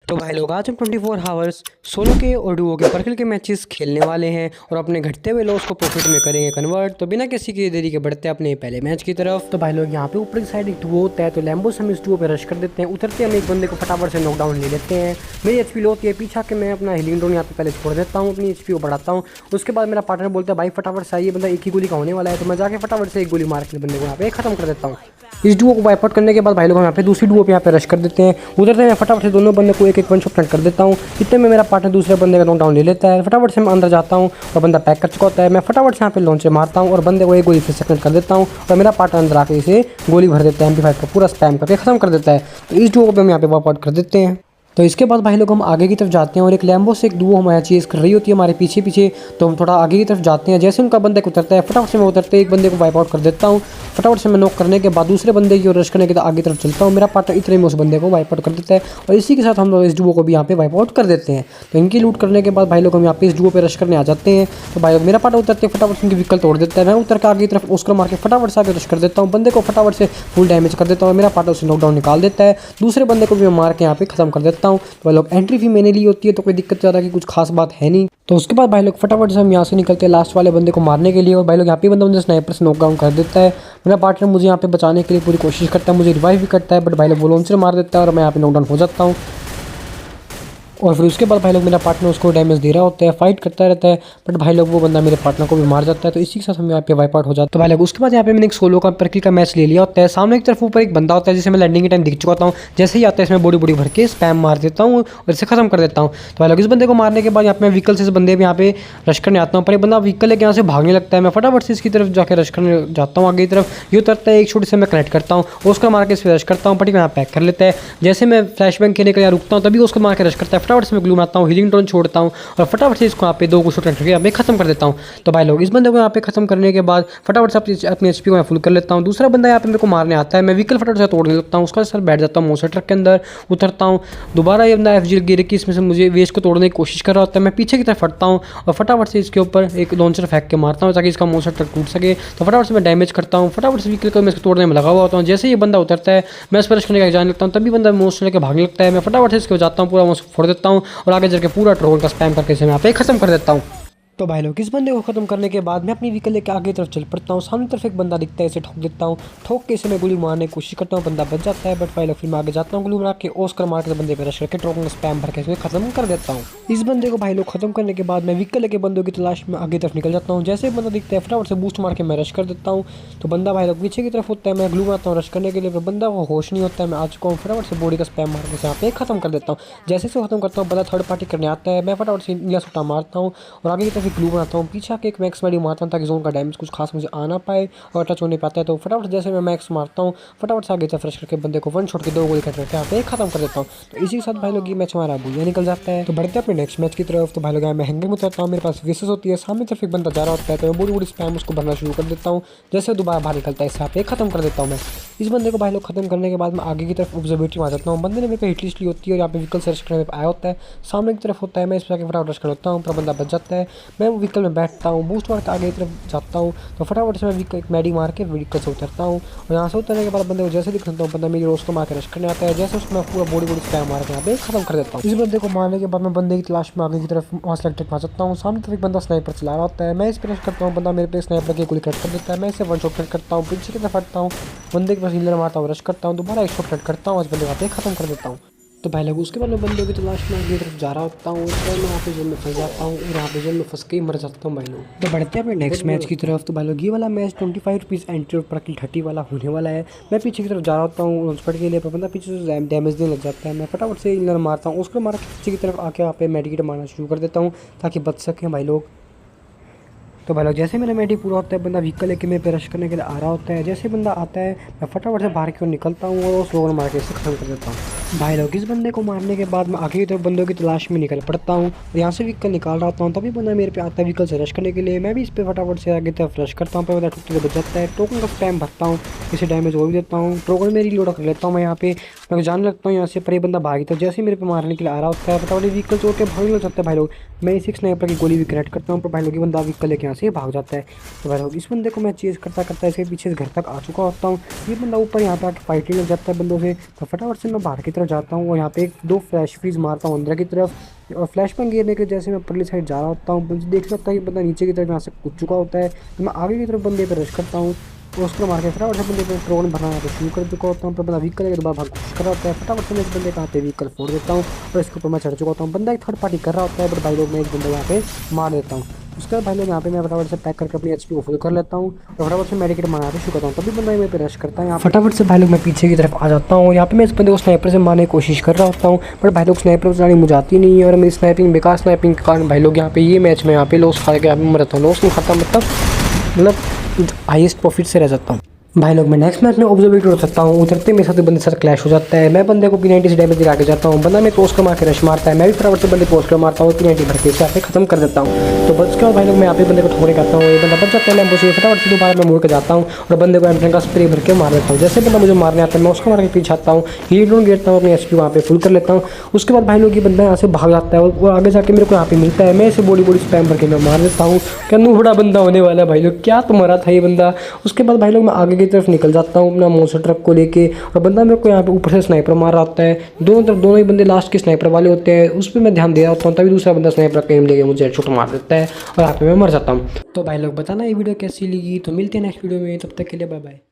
तो भाई लोग आज हम 24 हावर्स सोलो के और डुओ के पर्किल के मैचेस खेलने वाले हैं और अपने घटते हुए लॉस को प्रॉफिट में करेंगे कन्वर्ट। तो बिना किसी की देरी के बढ़ते हैं अपने पहले मैच की तरफ। तो भाई लोग यहाँ पे ऊपर की साइड एक डुओ होता है, तो लैम्बो से हम इस डुओ पे रश कर देते हैं। उतरते हम एक बंदे को फटाफट से नॉकडाउन ले लेते हैं। मेरी एचपी लो होती है, पीछा के मैं अपना हीलिंग ड्रोन यहाँ पे पहले छोड़ देता हूँ, अपनी एचपी को बढ़ाता हूँ। उसके बाद मेरा पार्टनर बोलता है भाई फटाफट से आइए, बंदा एक ही गोली का होने वाला है। तो मैं जाके फटाफट से एक गोली मार के बंदे को यहाँ पे खत्म कर देता हूँ। इस डुओ को वाइप आउट करने के बाद भाई लोग हम यहाँ पे दूसरी डुओ पे यहाँ पे रश कर देते हैं। उधर मैं फटाफट से दोनों बंदे को एक एक वन शॉट कर देता हूँ। इतने में मेरा पार्टनर दूसरे बंदे का नॉकडाउन ले लेता है। फटाफट से मैं अंदर जाता हूँ और बंदा पैक कर चुका होता है। मैं फटाफट से यहाँ पे लॉन्च मारता हूँ और बंदे को एक गोली फिर सेकंड कर देता हूँ और मेरा पार्टनर अंदर आके इसे गोली भर देता है, MP5 का पूरा स्पैम करके खत्म कर देता है। तो इस डुओ को हम यहाँ पे वाइप आउट कर देते हैं। तो इसके बाद भाई लोग हम आगे की तरफ जाते हैं और एक लैम्बो से एक डुओ हमारी चीज़ कर रही होती है हमारे पीछे पीछे। तो हम थोड़ा आगे की तरफ जाते हैं। जैसे उनका बंदा उतरता है फटाफट से मैं उतरते एक बंदे को वाइप आउट कर देता हूँ। फटाफट से मैं नॉक करने के बाद दूसरे बंदे की ओर रश करने के बाद आगे तरफ चलता हूँ। मेरा पार्टनर इतने में उस बंदे को वाइप आउट कर देता है और इसी के साथ हम लोग इस डुओ को भी यहाँ पे वाइप आउट कर देते हैं। तो इनकी लूट करने के बाद भाई लोग हम यहाँ पे इस डुओ पे रश करने आ जाते हैं। तो भाई लोग मेरा पार्टनर उतरते फटाफट से उनकी व्हीकल तोड़ देता है। मैं उतर के आगे की तरफ उसको मार के फटाफट से आगे रश कर देता हूँ। बंदे को फटाफट से फुल डैमेज कर देता हूँ। मेरा पार्टनर उसे नॉकडाउन निकाल देता है। दूसरे बंदे को भी मैं मार के यहाँ पे खत्म कर देता हूँ। तो भाई लोग एंट्री फी मैंने ली होती है, तो कोई दिक्कत ज़्यादा की कुछ खास बात है नहीं। तो उसके बाद भाई लोग फटाफट से हम यहाँ से निकलते हैं लास्ट वाले बंदे को मारने के लिए। और भाई लोग यहाँ पे बंदा मुझे स्नाइपर से नॉकडाउन कर देता है। मेरा पार्टनर मुझे यहाँ पे बचाने के लिए पूरी कोशिश करता है, मुझे रिवाइव भी करता है, बट भाई लोग वो लॉन्चर मार देता है और मैं यहाँ पे नॉकडाउन हो जाता हूँ। और फिर उसके बाद भाई लोग मेरा पार्टनर उसको डैमेज दे रहा होता है, फाइट करता रहता है, बट भाई लोग वो बंदा मेरे पार्टनर को भी मार जाता है। तो इसी के साथ हम यहाँ पे वाइप आउट हो जाता है। तो भाई लोग उसके बाद यहाँ पे मैंने एक सोलो का पर्किल का मैच ले लिया होता है। सामने की तरफ ऊपर एक बंदा होता है जिसे मैं लैंडिंग के टाइम दिख चुका हूँ। जैसे ही आता है इसमें बॉडी बॉडी भर के स्पैम मार देता हूँ और इसे खत्म कर देता हूँ। तो भाई लोग इस बंदे को मारने के बाद यहाँ पे मैं व्हीकल से इस बंदे पे यहाँ पे रश करने आता हूँ, पर एक बंदा व्हीकल लेके यहाँ से भागने लगता है। मैं फटाफट से इसकी तरफ जाकर रश करने जाता हूँ। आगे की तरफ ये उतरता है, एक शॉट से मैं कनेक्ट करता हूँ, उसका मार के इस पर रश करता हूँ, बट यहाँ पैक कर लेता है। जैसे मैं फ्लैश बैंग खेलने के लिए रुकता हूँ तभी उसको मार के रश करता है। फटाफट से मैं ग्लू मारता हूँ, हीलिंग ड्रोन छोड़ता हूँ और फटाफट से इसको यहाँ पे दो शॉट करके यहाँ पे खत्म कर देता हूँ। तो भाई लोग इस बंदे को यहाँ पे खत्म करने के बाद फटाफट से अपनी एचपी को मैं फुल कर लेता हूँ। दूसरा बंदा यहाँ पे मेरे को मारने आता है, मैं व्हीकल फटाफट से तोड़ने लगता हूँ, उसका सर बैठ जाता हूँ मोटर ट्रक के अंदर, उतरता हूँ। दोबारा ये बंदा FG गिर के इसमें से मुझे वेस्ट को तोड़ने की कोशिश कर रहा होता है। मैं पीछे की तरफ हटता हूँ और फटाफट से इसके ऊपर एक लॉन्चर फेंक के मारता हूँ ताकि इसका मोटर ट्रक टूट सके। तो फटाफट से मैं डैमेज करता हूँ, फटाफट से व्हीकल को मैं इसको तोड़ने में लगा हुआ होता हूँ। जैसे ये बंदा उतरता है मैं इस पर करने का जाने लगता हूँ, तभी बंदा मोस्ट लेकर भागने लगता है। मैं फटाफट से इसको जाता हूँ, पूरा मोस्ट फोड़ देता हूँ और आगे जाकर पूरा ट्रोल का स्पैम करके इसे यहाँ पे खत्म कर देता हूँ। तो भाई लोग इस बंदे को खत्म करने के बाद मैं अपनी व्हीकल लेकर आगे तरफ चल पड़ता हूँ। सामने तरफ एक बंदा दिखता है, इसे ठोक देता हूँ। ठोक के इसे मैं गोली मारने की कोशिश करता हूँ, बंदा बच जाता है, बट भाई लोग फिर मैं आगे जाता हूँ, गोली मार के ओस्कर मार के बंदे पे रश करके ट्रोक में स्पैम भर के इसे खत्म कर देता हूँ। इस बंदे को भाई लोग खत्म करने के बाद मैं व्हीकल लेके बंदों की तलाश में आगे तरफ निकल जाता हूँ। जैसे बंदा दिखता है फटाफट से बूस्ट मार के मैं रश कर देता हूँ। तो बंदा भाई लोग पीछे की तरफ होता है, मैं ग्लू मारता हूँ रश करने के लिए, पर बंदा वो होश नहीं होता है। मैं आ चुका हूँ, फटाफट से बॉडी का स्पैम मार के यहाँ पे खत्म कर देता हूँ। जैसे से खत्म करता हूँ बंदा थर्ड पार्टी करने आता है, मैं फटाफट से नीला सुट्टा मारता हूँ और आगे की तरफ ग्लू बनाता हूँ, पीछे आके एक मैक्स मेडी मारता हूँ ताकि जोन का डैमेज कुछ खास मुझे आ ना पाए और टच होने पाता है। तो फटाफट जैसे मैं मैक्स मारता हूँ फटाफट से आगे तरफ फ्रेश करके बंदे को वन शॉट के दो गोली करके यहाँ पे खत्म कर देता हूँ। तो इसी के साथ भाई लोग ये मैच हमारा बुझा निकल जाता है। तो बढ़ते हैं अपने नेक्स्ट मैच की तरफ। तो भाई लोग मैं हैंगर में उतरता हूँ, मेरे पास विशेष होती है, सामने तरफ एक बंदा जा रहा होता है, तो मैं बड़ी बड़ी स्पैम उसको भरना शुरू कर देता हूँ। जैसे दोबारा बाहर निकलता है इसे यहाँ पे खत्म कर देता हूँ। मैं इस बंदे को भाई लोग खत्म करने के बाद मैं आगे की तरफ ऑब्जर्वेटरी में आ जाता हूँ। बंदे ने मेरे पे हिट लिस्ट ली होती है और यहाँ पे व्हीकल सर्च करने में आया होता है, सामने की तरफ होता है, मैं इस पर फटाफट रश कर लेता हूँ, पर बंदा बच जाता है। मैं व्हीकल में बैठता हूँ, बूस्ट मार के आगे की तरफ जाता हूँ। तो फटाफट से मैं एक मैडी मार के व्हीकल से उतरता हूँ और यहाँ से उतरने के बाद बंदे को जैसे दिख सकता हूँ बंदा मेरी रोज को मार के रश करने आता है। जैसे उसमें पूरा बॉडी बॉडी स्पैम मार के यहाँ पे खत्म कर देता हूँ। इस बंदे को मारने के बाद मैं बंदे की तलाश में आगे की तरफ वहाँ सेलेक्टेड पा सकता हूँ। सामने तरफ एक बंदा स्नाइपर चला रहा होता है, मैं इस पर रश करता हूँ, बंदा मेरे पे स्नाइपर की गोली कट कर देता है, मैं इसे वन शॉट कट करता हूँ, पीछे की तरफ हटता हूँ, बंदे के पास हीलर मारता हूँ, रश करता हूँ, दोबारा एक शॉट कट करता हूँ, इस बंदे को खत्म कर देता हूँ। तो भाई लोग उसके बाद मैं बंदे की तलाश में आगे तरफ जा रहा होता हूँ, उसके बाद मैं यहाँ पे जेल में फंस जाता हूँ और यहाँ पे जेल में फंस के ही मर जाता हूँ भाई लोग। तो बढ़ते हैं अपने नेक्स्ट मैच की तरफ। तो भाई लोग ये वाला मैच 25 रुपीज़ एंट्री और प्रकिल 30 वाला होने वाला है। मैं पीछे की तरफ जा रहा होता हूँ लॉन्च पैड के लिए, पर बंदा पीछे से डैमेज देने लग जाता है। मैं फटाफट से इनर मारता हूँ, उसको मार के पीछे की तरफ आके यहाँ पे मेडिकेट मारना शुरू कर देता हूँ ताकि बच सकें भाई लोग। तो भाई लोग जैसे मेरा मैडी पूरा होता है बंदा व्हीकल लेके मेरे पे रश करने के लिए आ रहा होता है। जैसे बंदा आता है मैं फटाफट से बाहर की ओर निकलता हूँ और उस लोगों मार के इसे खत्म कर देता हूँ। भाई लोग इस बंदे को मारने के बाद मैं आगे की तरफ बंदों की तलाश में निकल पड़ता हूँ और यहाँ से व्हीकल निकाल रहा हूँ, तभी बंदा मेरे पे आता है व्हीकल से रश करने के लिए। मैं भी इस पर फटाफट से आगे तरफ रश करता हूँ, पर बंदा ठुकते बच जाता है। टोकन का स्पैम भरता हूँ, इसे डैमेज हो भी देता हूँ, टोकन मेरी लोड कर लेता हूँ। मैं यहाँ पे मैं जाने लगता हूँ यहाँ से, पर ये बंदा भागी था, जैसे मेरे पे मारने के लिए आ रहा होता है फटाफट व्हीकल छोड़ के भागने लग जाता है भाई लोग। मैं इसी स्नाइपर की गोली भी क्रैक करता हूँ, पर भाई लोग ये बंदा व्हीकल लेके यहाँ से भाग जाता है। तो भाई लोग इस बंदे को मैं चेज करता करता इसके पीछे घर तक आ चुका होता हूँ। ये बंदा ऊपर यहाँ पे आके फाइटिंग लग जाता है बंदों से, तो फटाफट से मैं बाहर की तरफ जाता हूँ और यहाँ पे 2 फ्लैश फ्रीज मारता हूँ अंदर की तरफ। और फ्लैश बैंग गिरने के जैसे मैं परली साइड जा रहा होता हूँ, मुझे देख सकता है कि बंदा नीचे की तरफ यहाँ से कूद चुका होता है। तो मैं आगे की तरफ बंदे पर रश करता हूँ और उसको मार के फटाफट से बंदे पर ट्रोन भरना यहाँ पे शुरू कर चुका होता हूँ। पर बंदा व्हीकल के दोबारा भाग कोशिश कर रहा होता है, फटाफट से मैं इस बंदे का यहाँ पे व्हीकल फोड़ देता हूँ और इसके ऊपर मैं चढ़ चुका होता हूँ। बंदा एक थर्ड पार्टी कर रहा होता है, बट भाई लोग मैं एक बंदा यहाँ पे मार देता हूँ। उसके बाद भाई लोग यहाँ पे मैं फटाफट से पैक करके अपनी एचपी को फुल कर लेता हूँ और फटाफट से मेडिकेट मारना शुरू करता हूँ। तभी बंदा मेरे पे रश करता है। यहाँ फटाफट से भाई लोग मैं पीछे की तरफ आ जाता हूँ। यहाँ पे मैं इस बंदे को स्नाइपर से मारने की कोशिश कर रहा होता हूँ, बट भाई लोग स्नाइपर चलानी मुझे आती नहीं है और मेरी स्नाइपिंग बेकार स्नाइपिंग के कारण भाई लोग यहाँ पे ये मैच में यहाँ पे लॉस खा के यहाँ पे मरता हूँ। लॉस नहीं खाता मतलब हाईएस्ट प्रॉफिट से रह जाता हूँ। भाई लोग मैं नेक्स्ट मैच में ऑब्जर्वेटर हो सकता हूँ। उतरते मेरे साथ बंदे साथ क्लैश हो जाता है। मैं बंदे को P90 से डैमेज दिला के जाता हूँ। बंदा मैं पोस्ट कर मार के रश मारता है। मैं भी फटाफट से बंदे पोस्ट कर मारता हूँ, P90 भर के इसे यहाँ पे खत्म कर देता हूँ। तो बस उसके बाद भाई लोग मैं यहाँ पे बंदे को ठोकरे करता हूँ। ये बंदा बच जाता है लैम्बो से। फटाफट से दोबारा मैं मुड़ के जाता हूँ और बंदे को एम्पलिंग का स्प्रे भर के मार देता हूँ। जैसे बंदा मुझे मारने आता है मैं उसको मार के पीछे आता हूँ, हील डोन गिरता हूँ, अपनी एचपी वहाँ पे फुल कर लेता हूँ। उसके बाद भाई लोग ये बंदा यहाँ से भाग जाता है और आगे जाके मेरे को यहाँ पे मिलता है। मैं इसे बॉडी स्पैम भर के मैं मार देता हूँ। क्या बड़ा बंदा होने वाला है भाई लोग, क्या तुम्हारा था ये बंदा। उसके बाद भाई लोग मैं आगे की तरफ निकल जाता हूँ अपना मॉन्स्टर ट्रक को लेके और बंदा मेरे को यहाँ पे ऊपर से स्नाइपर मार रहा होता है। दोनों तरफ दोनों ही बंदे लास्ट के स्नाइपर वाले होते हैं, उस पर मैं ध्यान दे रहा होता हूँ। तभी दूसरा बंदा स्नाइपर का एम लेके मुझे हेडशॉट मार देता है और यहाँ पे मैं मर जाता हूँ। तो भाई लोग बताना ये वीडियो कैसी लगी। तो मिलते हैं नेक्स्ट वीडियो में, तब तक के लिए बाय बाय।